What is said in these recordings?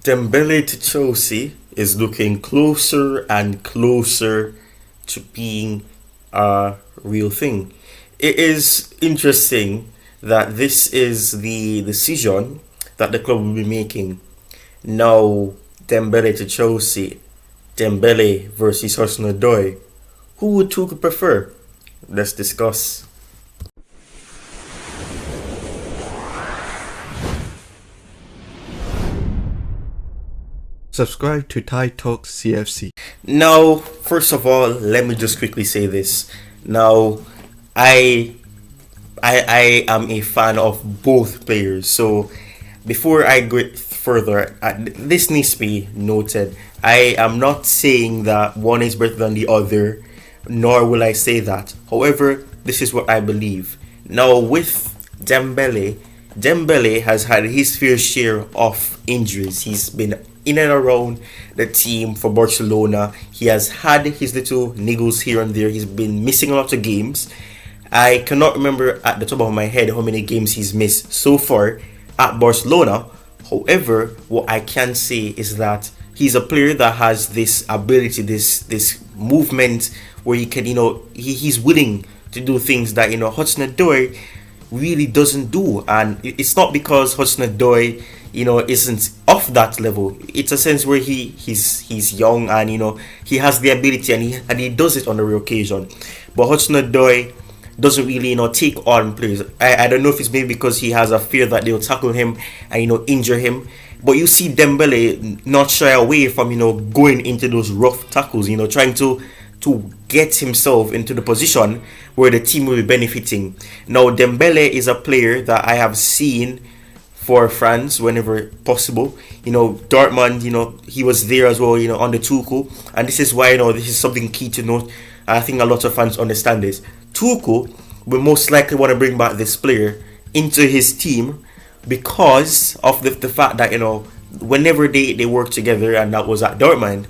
Dembele to Chelsea is looking closer and closer to being a real thing. It is interesting that this is the decision that the club will be making. Now, Dembele to Chelsea, Dembele versus HudsonOdoi. Who would Tuchel prefer? Let's discuss. Subscribe to Thai Talks CFC. Now, first of all, let me just quickly say this. Now, I I am a fan of both players. So before I go further, this needs to be noted. I am not saying that one is better than the other, nor will I say that. However, this is what I believe. Now with Dembele has had his fair share of injuries. He's been in and around the team for Barcelona. He has had his little niggles here and there. He's been missing a lot of games. I cannot remember at the top of my head how many games he's missed so far at Barcelona. However, what I can say is that he's a player that has this ability, this movement where he can, he's willing to do things that, HudsonOdoi really doesn't do. And it's not because HudsonOdoi, isn't off that level. It's a sense where he's young and, he has the ability and he does it on a rare occasion. But HudsonOdoi doesn't really, take on players. I don't know if it's maybe because he has a fear that they'll tackle him and, injure him. But you see Dembele not shy away from, going into those rough tackles, trying to get himself into the position where the team will be benefiting. Now, Dembele is a player that I have seen for France whenever possible. Dortmund, he was there as well, under Tuchel. And this is why, this is something key to note. I think a lot of fans understand this. Tuchel will most likely want to bring back this player into his team because of the fact that, whenever they worked together, and that was at Dortmund,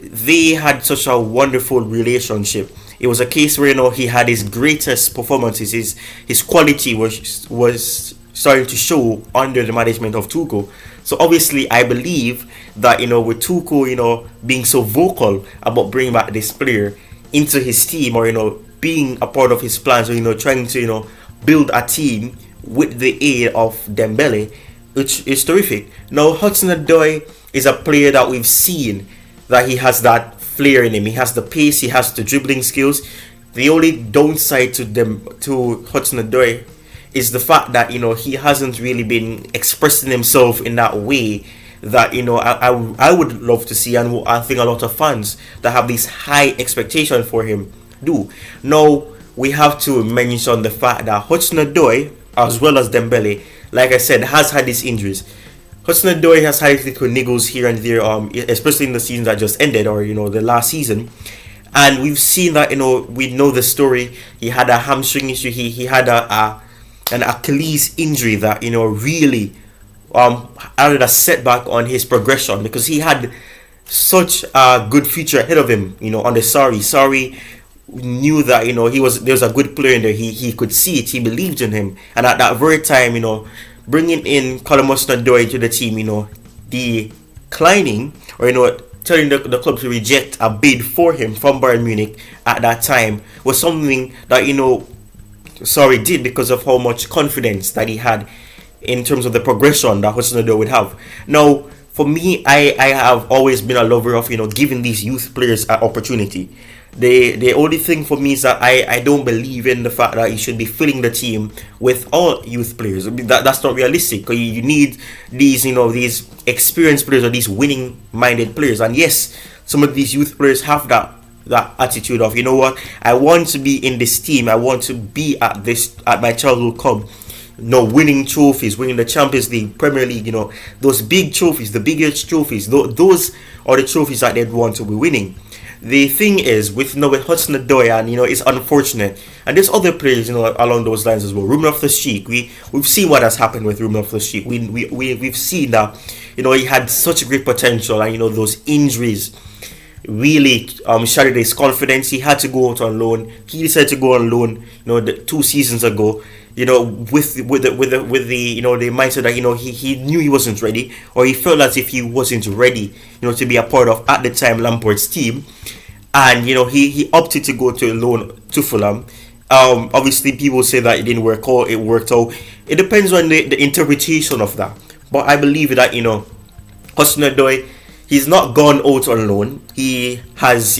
they had such a wonderful relationship. It was a case where, he had his greatest performances, his quality was starting to show under the management of Tuchel. So obviously I believe that, with Tuchel, being so vocal about bringing back this player into his team, or, being a part of his plans, or, trying to, build a team with the aid of Dembele, which is terrific. Now, HudsonOdoi is a player that we've seen that he has that flair in him. He has the pace, he has the dribbling skills. The only downside to HudsonOdoi is the fact that, he hasn't really been expressing himself in that way that, I would love to see, and I think a lot of fans that have this high expectation for him do. Now, we have to mention the fact that HudsonOdoi, as well as Dembele, like I said, has had these injuries. HudsonOdoi has had little niggles here and there, especially in the season that just ended, or the last season. And we've seen that, we know the story. He had a hamstring issue. He had an Achilles injury that, really added a setback on his progression, because he had such a good future ahead of him, on the Sorry knew that, there was a good player in there. He could see it. He believed in him. And at that very time, bringing in Callum Hudson-Odoi to the team, declining, or, telling the club to reject a bid for him from Bayern Munich at that time was something that, did, because of how much confidence that he had in terms of the progression that HudsonOdoi would have. Now, for me, I have always been a lover of, giving these youth players an opportunity. The only thing for me is that I don't believe in the fact that you should be filling the team with all youth players. That's not realistic. You need these, these experienced players, or these winning-minded players. And yes, some of these youth players have that attitude of, I want to be in this team. I want to be at my childhood club. Winning trophies, winning the Champions League, Premier League, those big trophies, the biggest trophies. Those are the trophies that they'd want to be winning. The thing is, with HudsonOdoi, and it's unfortunate, and there's other players along those lines as well. Ruben Loftus-Cheek, we've seen what has happened with Ruben Loftus-Cheek. We've seen that he had such great potential, and those injuries really shattered his confidence. He had to go out on loan. He decided to go on loan 2 seasons ago. the mindset that he knew he wasn't ready, or he felt as if he wasn't ready, to be a part of at the time Lampard's team, and he opted to go to loan to Fulham. Obviously, people say that it didn't work out. It worked out. It depends on the interpretation of that. But I believe that Hudson-Odoi, he's not gone out on loan. He has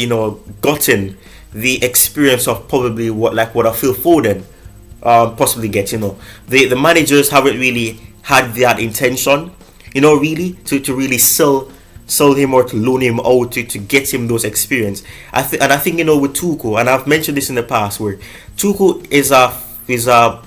gotten the experience of probably what a Phil Foden possibly gets. The managers haven't really had that intention, really to really sell him or to loan him out to get him those experience. I think with Tuchel, and I've mentioned this in the past, where Tuchel is a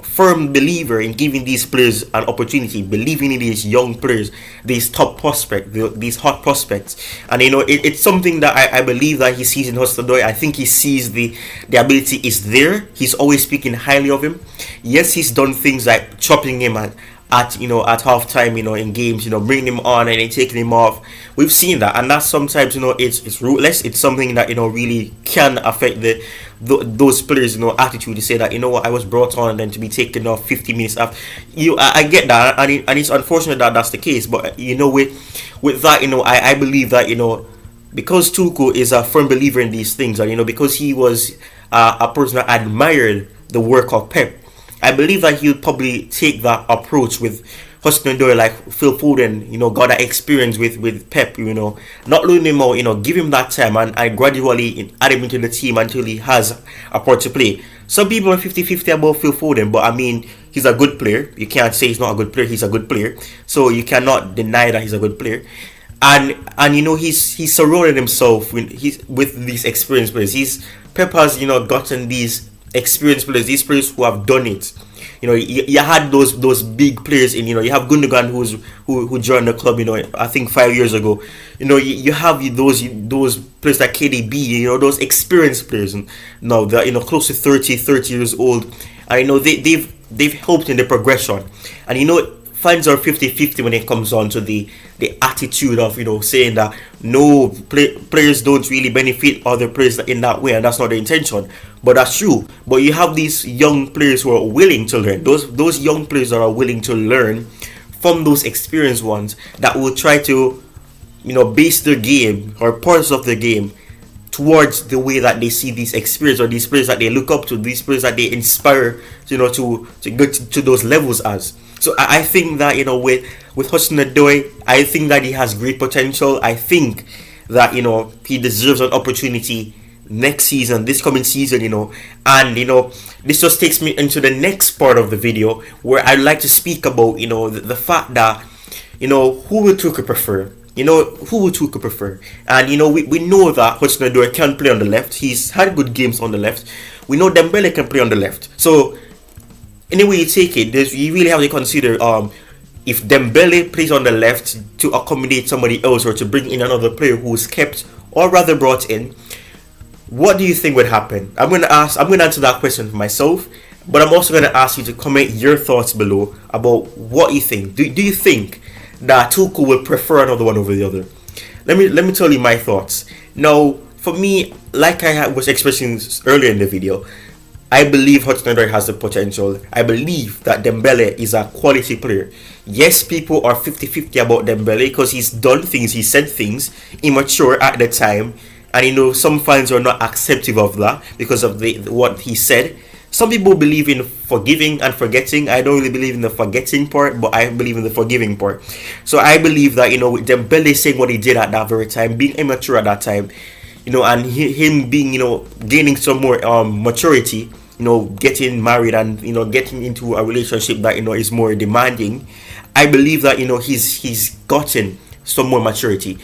firm believer in giving these players an opportunity, believing in these young players, these top prospects, these hot prospects. And it's something that I believe that he sees in Hudson-Odoi. I think he sees the ability is there. He's always speaking highly of him. Yes, he's done things like chopping him at half time, in games, bringing him on and then taking him off. We've seen that, and that's sometimes it's ruthless. It's something that really can affect those players attitude to say that what, I was brought on and then to be taken off 50 minutes after. I get that, and it's unfortunate that that's the case. But with that, I believe that because Tuchel is a firm believer in these things, and because he was a person that admired the work of Pep, I believe that he'll probably take that approach with Hudson-Odoi, like Phil Foden, got that experience with Pep, not losing him out, give him that time and gradually add him into the team until he has a part to play. Some people are 50-50 about Phil Foden, but I mean, he's a good player. You can't say he's not a good player. He's a good player. So you cannot deny that he's a good player. And he's surrounded himself with these experienced players. Pep has, gotten these experienced players, these players who have done it. You had those big players in. You have Gundogan who joined the club. I think 5 years ago. You have those players like KDB. Those experienced players. Now they're close to 30 years old. And they've helped in the progression. And fans are 50-50 when it comes on to the attitude of saying that players don't really benefit other players in that way, and that's not the intention. But that's true. But you have these young players who are willing to learn. Those young players that are willing to learn from those experienced ones, that will try to base their game or parts of their game towards the way that they see these experience, or these players that they look up to, these players that they inspire to get to those levels as. So I think that with Hudson-Odoi, I think that he has great potential. I think that he deserves an opportunity next season, this coming season, and this just takes me into the next part of the video, where I'd like to speak about the fact that who would Tuchel prefer. Who would Tuchel prefer? And we know that Hudson-Odoi can play on the left. He's had good games on the left. We know Dembele can play on the left. So any way you take it, you really have to consider if Dembele plays on the left to accommodate somebody else, or to bring in another player who's kept or rather brought in. What do you think would happen? I'm going to answer that question for myself, but I'm also going to ask you to comment your thoughts below about what you think. Do you think that Tuchel will prefer another one over the other? Let me tell you my thoughts. Now, for me, like I was expressing earlier in the video, I believe Hudson-Odoi has the potential. I believe that Dembele is a quality player. Yes, people are 50-50 about Dembele because he's done things, he said things, immature at the time. And some fans are not accepting of that because of what he said. Some people believe in forgiving and forgetting. I don't really believe in the forgetting part, but I believe in the forgiving part. So I believe that, with Dembele saying what he did at that very time, being immature at that time, and him being, gaining some more maturity, getting married and, getting into a relationship that, is more demanding, I believe that, he's gotten some more maturity.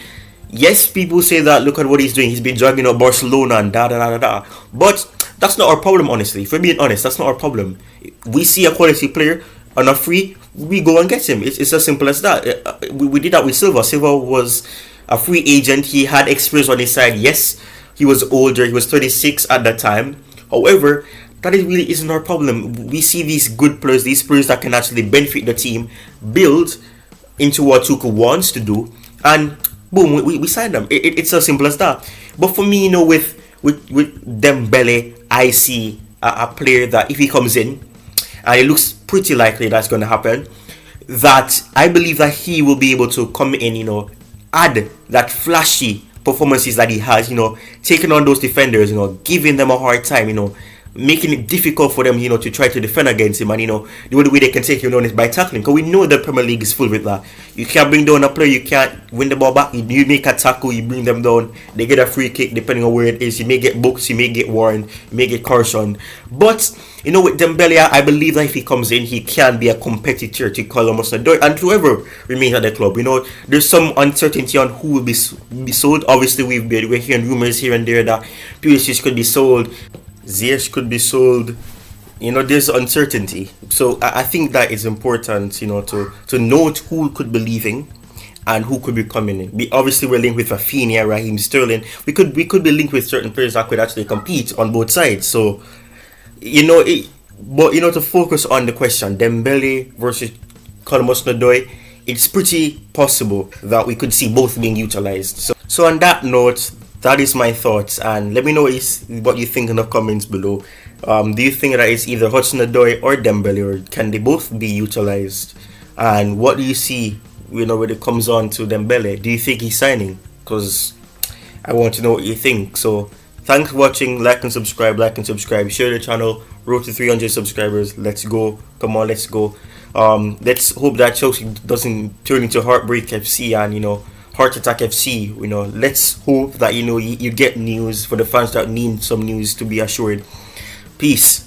Yes, people say that, look at what he's doing. He's been jogging up Barcelona and da. But that's not our problem, honestly. If we're being honest, that's not our problem. We see a quality player on a free, we go and get him. It's as simple as that. We did that with Silva. Silva was a free agent. He had experience on his side. Yes, he was older. He was 36 at that time. However, that really isn't our problem. We see these good players, these players that can actually benefit the team, build into what Tuchel wants to do, and boom, we sign them. It's as simple as that. But for me, with Dembele, I see a player that if he comes in, and it looks pretty likely that's going to happen, that I believe that he will be able to come in, add that flashy performances that he has, taking on those defenders, giving them a hard time, making it difficult for them, to try to defend against him. And, the only way they can take him down is by tackling. Because we know the Premier League is full with that. You can't bring down a player, you can't win the ball back. You make a tackle, you bring them down. They get a free kick, depending on where it is. You may get booked, you may get warned, you may get cautioned. But, with Dembele, I believe that if he comes in, he can be a competitor to Callum Hudson-Odoi and whoever remains at the club. There's some uncertainty on who will be sold. Obviously, we're hearing rumors here and there that Pulisic could be sold. Ziyech could be sold. There's uncertainty. So I think that is important, to note who could be leaving and who could be coming in. Obviously, we're linked with Rafinha, Raheem Sterling. We could be linked with certain players that could actually compete on both sides. So, to focus on the question, Dembele versus Callum Hudson-Odoi, it's pretty possible that we could see both being utilized. So on that note, that is my thoughts, and let me know what you think in the comments below. Do you think that it's either Hudson-Odoi or Dembele, or can they both be utilized? And what do you see, when it comes on to Dembele? Do you think he's signing? Because I want to know what you think. So thanks for watching. Like and subscribe. Share the channel. Road to 300 subscribers. Let's go. Come on, let's go. Let's hope that Chelsea doesn't turn into Heartbreak FC and Heart Attack FC. Let's hope that you get news for the fans that need some news to be assured. Peace.